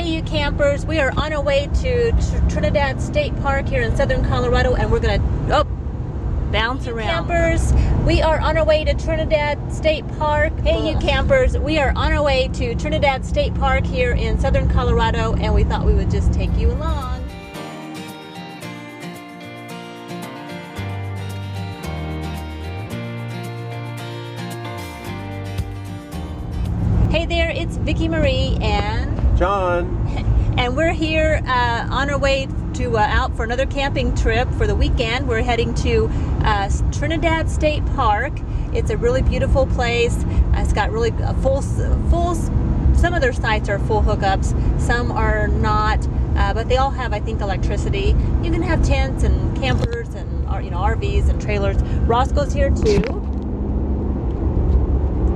Hey you campers, we are on our way to Trinidad State Park here in southern Colorado, and we're gonna bounce around. Campers, we are on our way to Trinidad State Park. Hey you campers, we are on our way to Trinidad State Park here in southern Colorado, and we thought we would just take you along. Hey there, it's Vicki Marie and John, and we're here on our way to out for another camping trip for the weekend. We're heading to Trinidad State Park. It's a really beautiful place. It's got really full. Some of their sites are full hookups. Some are not, but they all have, I think, electricity. You can have tents and campers and RVs and trailers. Roscoe's here too.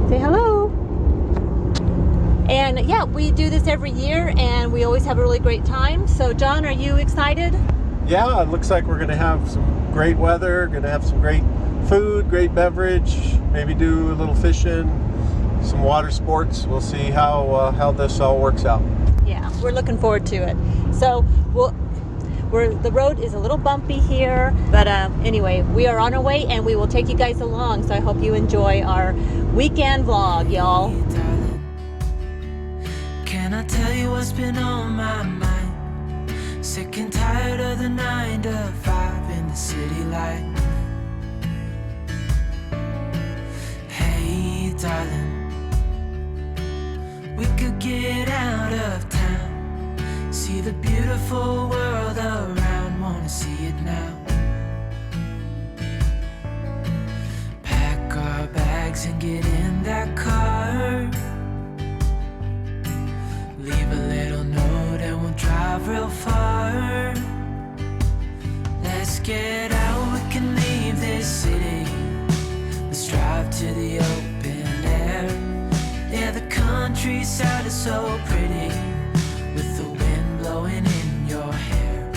Say hello. And yeah, we do this every year and we always have a really great time. So John, are you excited? yeah, it looks like we're going to have some great weather, going to have some great food, great beverage, maybe do a little fishing, some water sports. We'll see how this all works out. Yeah, we're looking forward to it. So the road is a little bumpy here, but anyway, we are on our way and we will take you guys along. So I hope you enjoy our weekend vlog, y'all. Can I tell you what's been on my mind? Sick and tired of the 9 to 5 in the city life. Hey darling, we could get out of town, see the beautiful world around, wanna see it now. Pack our bags and get in that car, leave a little note and we'll drive real far. Let's get out, we can leave this city. Let's drive to the open air. Yeah, the countryside is so pretty, with the wind blowing in your hair.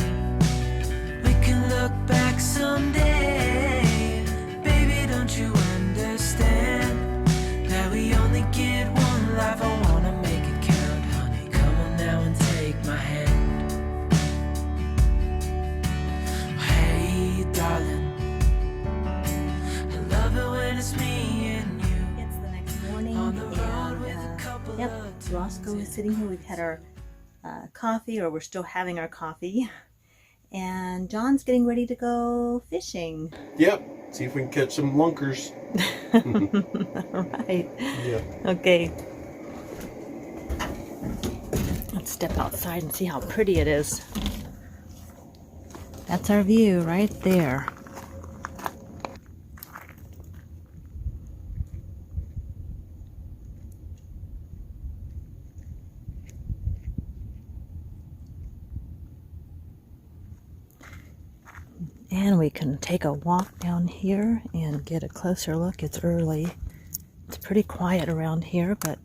We can look back someday. Baby, don't you understand that we only get one life? I wanna make it count, honey. Come on now and take my hand. Hey darling, I love it when it's me and you. It's the next morning On the road with a and couple yep, of Roscoe is sitting here. We've had our coffee, or we're still having our coffee, and John's getting ready to go fishing. Yep, see if we can catch some lunkers. Right. Yeah. Okay. Let's step outside and see how pretty it is. That's our view right there. And we can take a walk down here and get a closer look. It's early. It's pretty quiet around here, but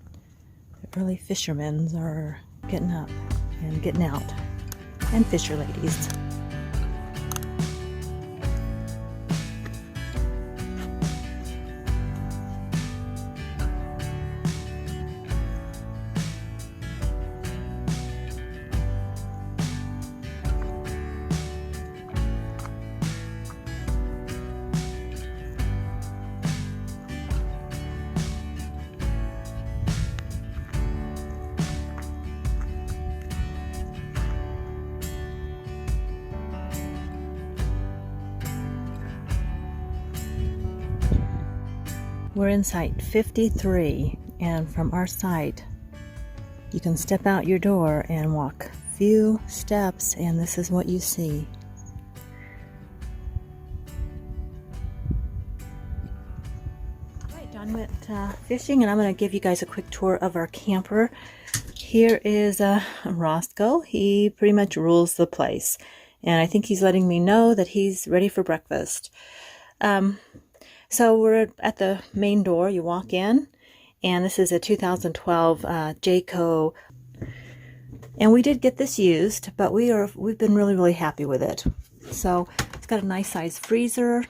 the early fishermen are getting up and getting out. And fisher ladies. We're in site 53, and from our site you can step out your door and walk a few steps and this is what you see. Alright, John went fishing, and I'm going to give you guys a quick tour of our camper. Here is Roscoe. He pretty much rules the place, and I think he's letting me know that he's ready for breakfast. So we're at the main door. You walk in, and this is a 2012 Jayco, and we did get this used, but we've been really happy with it. So it's got a nice size freezer,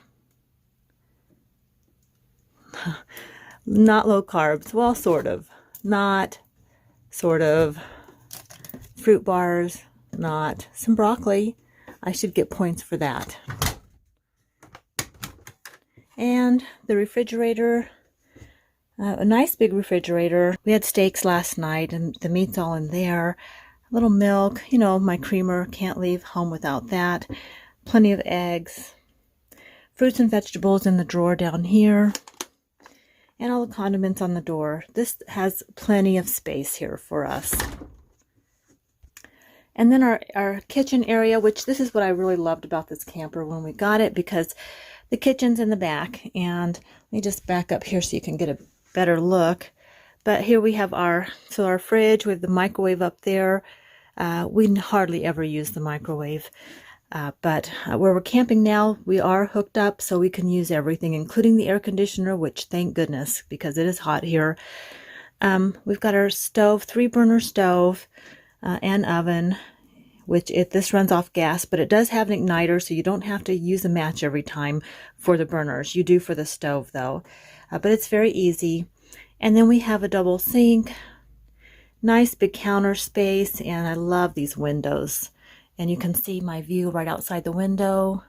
not low carbs, well, sort of, not sort of, fruit bars, not. Some broccoli. I should get points for that. And the refrigerator, a nice big refrigerator. We had steaks last night and the meat's all in there. A little milk, you know, my creamer, can't leave home without that. Plenty of eggs. Fruits and vegetables in the drawer down here. And all the condiments on the door. This has plenty of space here for us. And then our kitchen area, which this is what I really loved about this camper when we got it, because the kitchen's in the back. And let me just back up here so you can get a better look. But here we have our fridge with the microwave up there. We hardly ever use the microwave. But where we're camping now, we are hooked up so we can use everything, including the air conditioner, which thank goodness, because it is hot here. We've got our stove, 3-burner stove, and oven, which this runs off gas, but it does have an igniter, so you don't have to use a match every time for the burners. You do for the stove, though. But it's very easy. And then we have a double sink, nice big counter space, and I love these windows. And you can see my view right outside the window.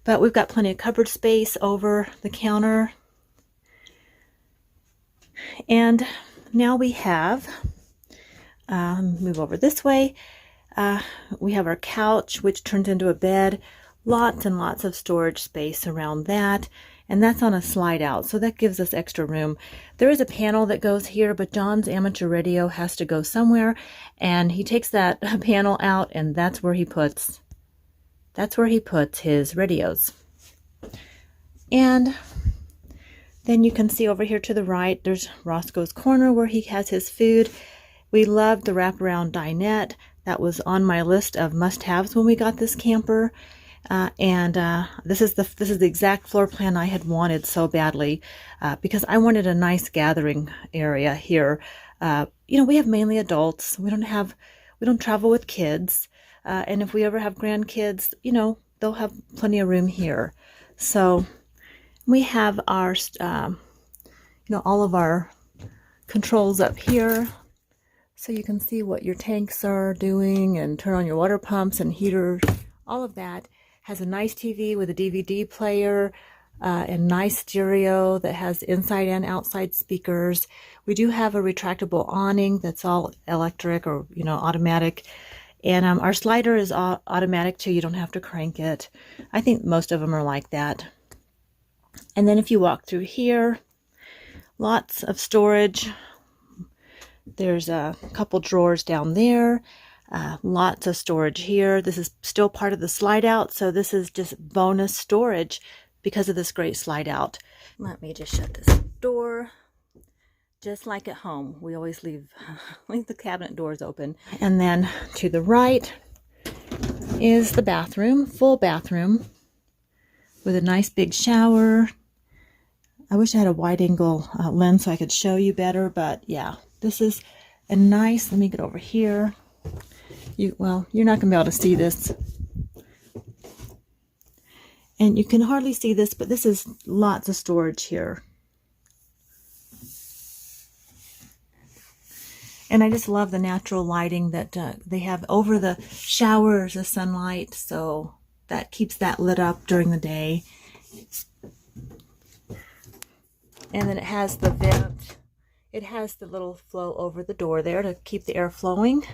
But we've got plenty of cupboard space over the counter. And now we have, move over this way, we have our couch, which turns into a bed. Lots and lots of storage space around that. And that's on a slide out, so that gives us extra room. There is a panel that goes here, but John's amateur radio has to go somewhere, and he takes that panel out, and that's where he puts his radios. And then you can see over here to the right, there's Roscoe's Corner where he has his food. We love the wraparound dinette. That was on my list of must-haves when we got this camper. This is the exact floor plan I had wanted so badly, because I wanted a nice gathering area here. You know, we have mainly adults. We don't travel with kids. And if we ever have grandkids, you know, they'll have plenty of room here. So we have our, you know, all of our controls up here. So you can see what your tanks are doing and turn on your water pumps and heaters, all of that. Has a nice TV with a DVD player, and nice stereo that has inside and outside speakers. We do have a retractable awning that's all electric or, you know, automatic. And our slider is automatic too. You don't have to crank it. I think most of them are like that. And then if you walk through here, lots of storage. There's a couple drawers down there. Lots of storage here. This is still part of the slide out, so this is just bonus storage because of this great slide out. Let me just shut this door. Just like at home, we always leave the cabinet doors open. And then to the right is the bathroom, full bathroom with a nice big shower. I wish I had a wide angle lens so I could show you better, but yeah, this is a nice, let me get over here. Well, you're not going to be able to see this. And you can hardly see this, but this is lots of storage here. And I just love the natural lighting that they have over the showers, the sunlight, so that keeps that lit up during the day. And then it has the vent. It has the little flow over the door there to keep the air flowing.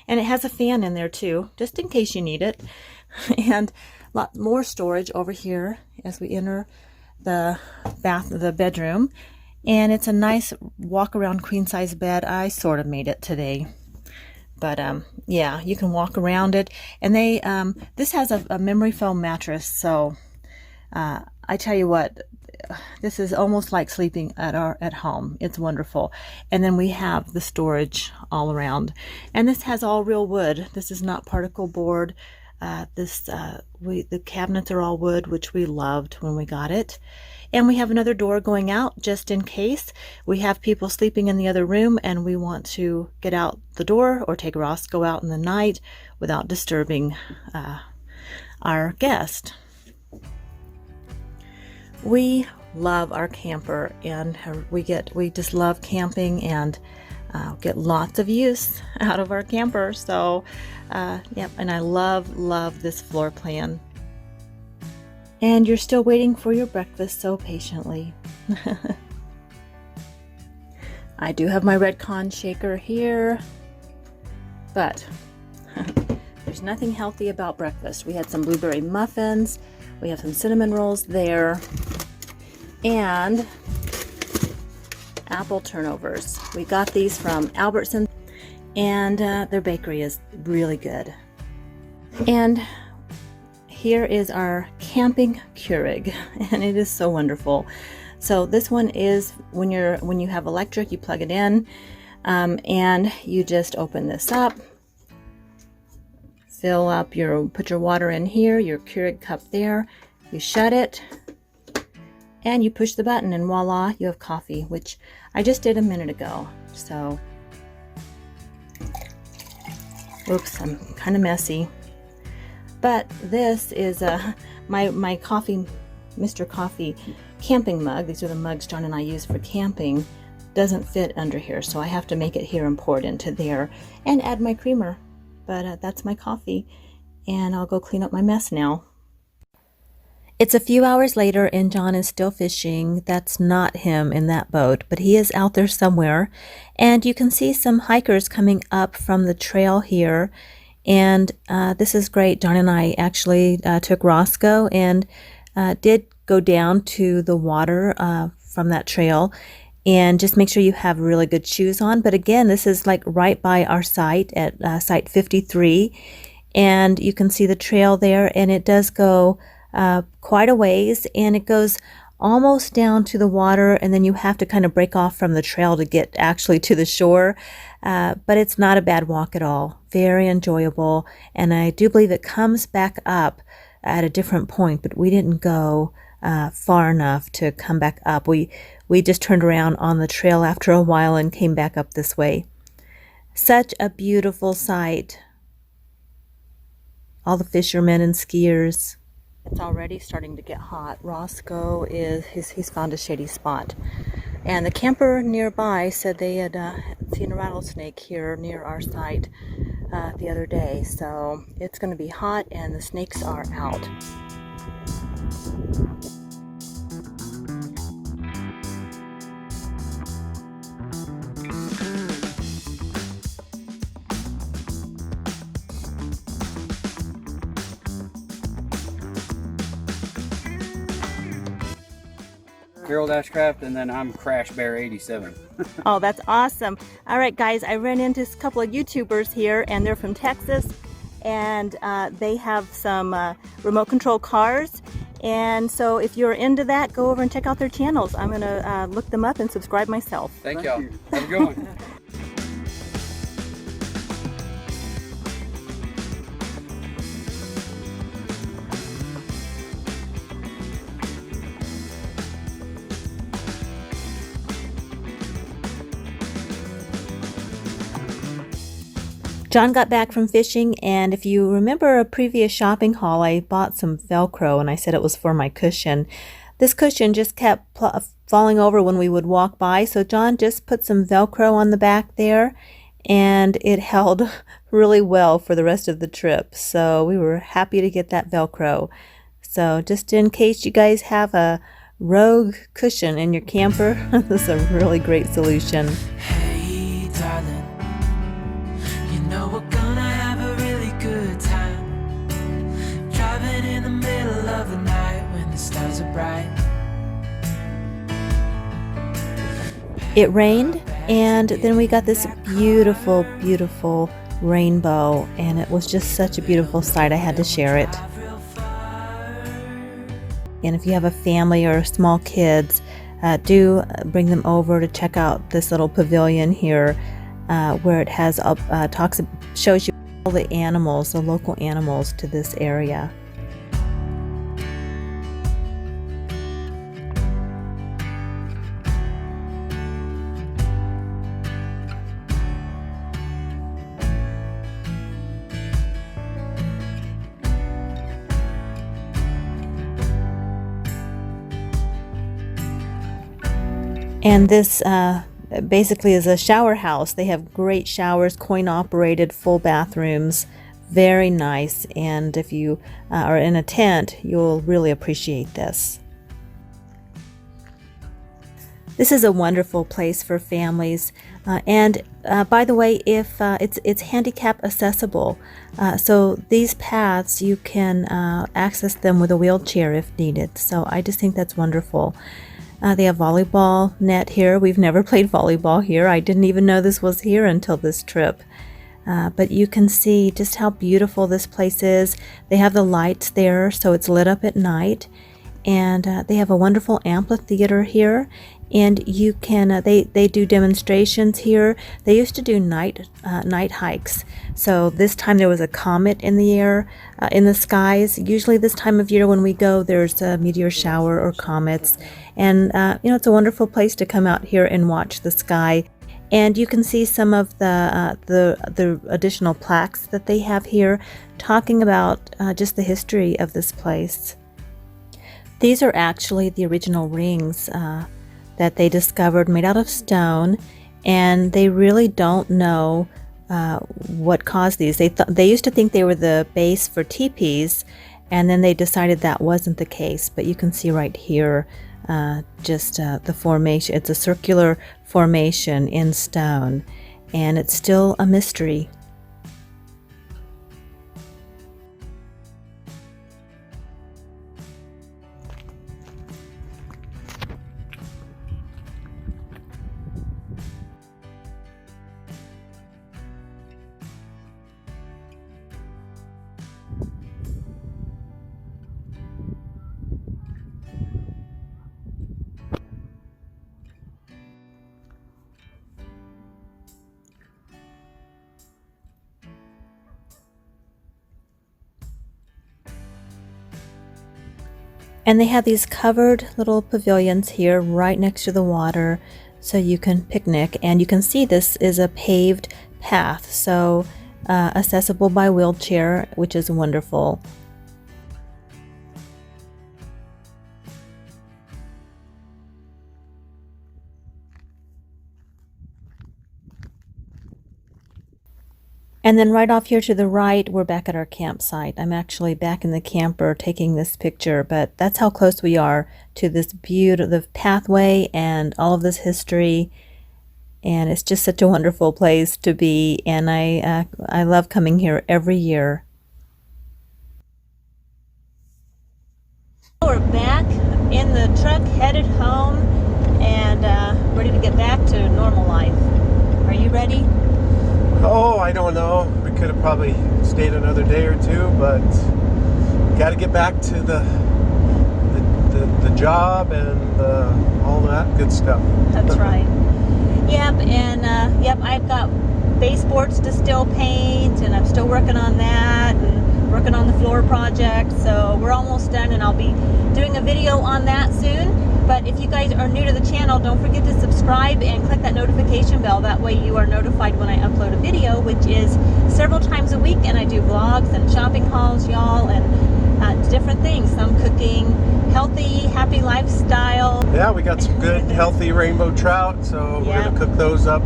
And it has a fan in there too, just in case you need it. And a lot more storage over here as we enter the bedroom. And it's a nice walk around queen size bed. I sort of made it today. But yeah, you can walk around it. And they this has a memory foam mattress, so I tell you what, this is almost like sleeping at home. It's wonderful. And then we have the storage all around. And this has all real wood. This is not particle board. The cabinets are all wood, which we loved when we got it. And we have another door going out just in case we have people sleeping in the other room and we want to get out the door or take Roscoe out in the night without disturbing our guest. We love our camper, and we just love camping, and get lots of use out of our camper. So yep, and I love this floor plan. And you're still waiting for your breakfast so patiently. I do have my red con shaker here, but there's nothing healthy about breakfast. We had some blueberry muffins, we have some cinnamon rolls there, and apple turnovers. We got these from Albertson, and their bakery is really good. And here is our camping Keurig, and it is so wonderful. So this one is when you have electric, you plug it in, and you just open this up, put your water in here, your Keurig cup there, you shut it, and you push the button, and voila, you have coffee, which I just did a minute ago. So, oops, I'm kind of messy. But this is my coffee, Mr. Coffee camping mug. These are the mugs John and I use for camping. Doesn't fit under here, so I have to make it here and pour it into there and add my creamer. But that's my coffee, and I'll go clean up my mess now. It's a few hours later and John is still fishing. That's not him in that boat, but he is out there somewhere. And you can see some hikers coming up from the trail here. And this is great. John and I actually took Roscoe and did go down to the water from that trail. And just make sure you have really good shoes on. But again, this is like right by our site at site 53. And you can see the trail there, and it does go quite a ways, and it goes almost down to the water, and then you have to kind of break off from the trail to get actually to the shore. But it's not a bad walk at all. Very enjoyable. And I do believe it comes back up at a different point, but we didn't go far enough to come back up. We just turned around on the trail after a while and came back up this way. Such a beautiful sight. All the fishermen and skiers. It's already starting to get hot. Roscoe he's found a shady spot. And the camper nearby said they had seen a rattlesnake here near our site the other day. So it's going to be hot and the snakes are out. Gerald Ashcraft, and then I'm Crash Bear 87. Oh, that's awesome. All right, guys, I ran into a couple of YouTubers here, and they're from Texas, and they have some remote control cars. And so if you're into that, go over and check out their channels. I'm going to look them up and subscribe myself. Thank y'all. Have a good one. John got back from fishing, and if you remember a previous shopping haul, I bought some Velcro, and I said it was for my cushion. This cushion just kept falling over when we would walk by, so John just put some Velcro on the back there, and it held really well for the rest of the trip. So we were happy to get that Velcro. So just in case you guys have a rogue cushion in your camper, this is a really great solution. Hey, darling, you know we're gonna have a really good time, driving in the middle of the night when the stars are bright. It rained, and then we got this beautiful, beautiful rainbow, and it was just such a beautiful sight. I had to share it. And if you have a family or small kids, do bring them over to check out this little pavilion here, where it has shows you all the animals, the local animals to this area. And this basically is a shower house. They have great showers, coin operated, full bathrooms, very nice. And if you are in a tent, you'll really appreciate this. This is a wonderful place for families, and by the way, if it's handicap accessible, so these paths you can access them with a wheelchair if needed. So I just think that's wonderful. They have volleyball net here. We've never played volleyball here. I didn't even know this was here until this trip. But you can see just how beautiful this place is. They have the lights there, so it's lit up at night. And they have a wonderful amphitheater here. And you can they do demonstrations here. They used to do night hikes. So this time there was a comet in the air, in the skies. Usually this time of year when we go, there's a meteor shower or comets. And it's a wonderful place to come out here and watch the sky. And you can see some of the additional plaques that they have here, talking about just the history of this place. These are actually the original rings that they discovered, made out of stone, and they really don't know what caused these. They used to think they were the base for teepees, and then they decided that wasn't the case. But you can see right here just the formation. It's a circular formation in stone, and it's still a mystery. And they have these covered little pavilions here right next to the water, so you can picnic. And you can see this is a paved path, so accessible by wheelchair, which is wonderful. And then right off here to the right, we're back at our campsite. I'm actually back in the camper taking this picture, but that's how close we are to this beautiful pathway and all of this history. And it's just such a wonderful place to be, and I love coming here every year. We're back in the truck, headed home, and ready to get back to normal life. Are you ready? Oh, I don't know. We could have probably stayed another day or two, but got to get back to the job and all that good stuff. That's right. Yep, and yep, I've got baseboards to still paint, and I'm still working on that, and working on the floor project. So we're almost done, and I'll be doing a video on that soon. But if you guys are new to the channel, don't forget to subscribe and click that notification bell. That way you are notified when I upload a video, which is several times a week. And I do vlogs and shopping hauls, y'all, and different things. Some cooking, healthy, happy lifestyle. Yeah, we got some good, healthy rainbow trout. So we're going to cook those up,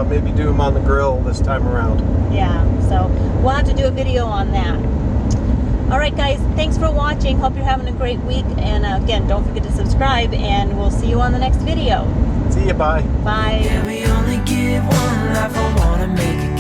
maybe do them on the grill this time around. Yeah, so we'll have to do a video on that. Alright guys, thanks for watching. Hope you're having a great week. And again, don't forget to subscribe, and we'll see you on the next video. See you, bye. Bye. Yeah, we only get one life, I wanna make it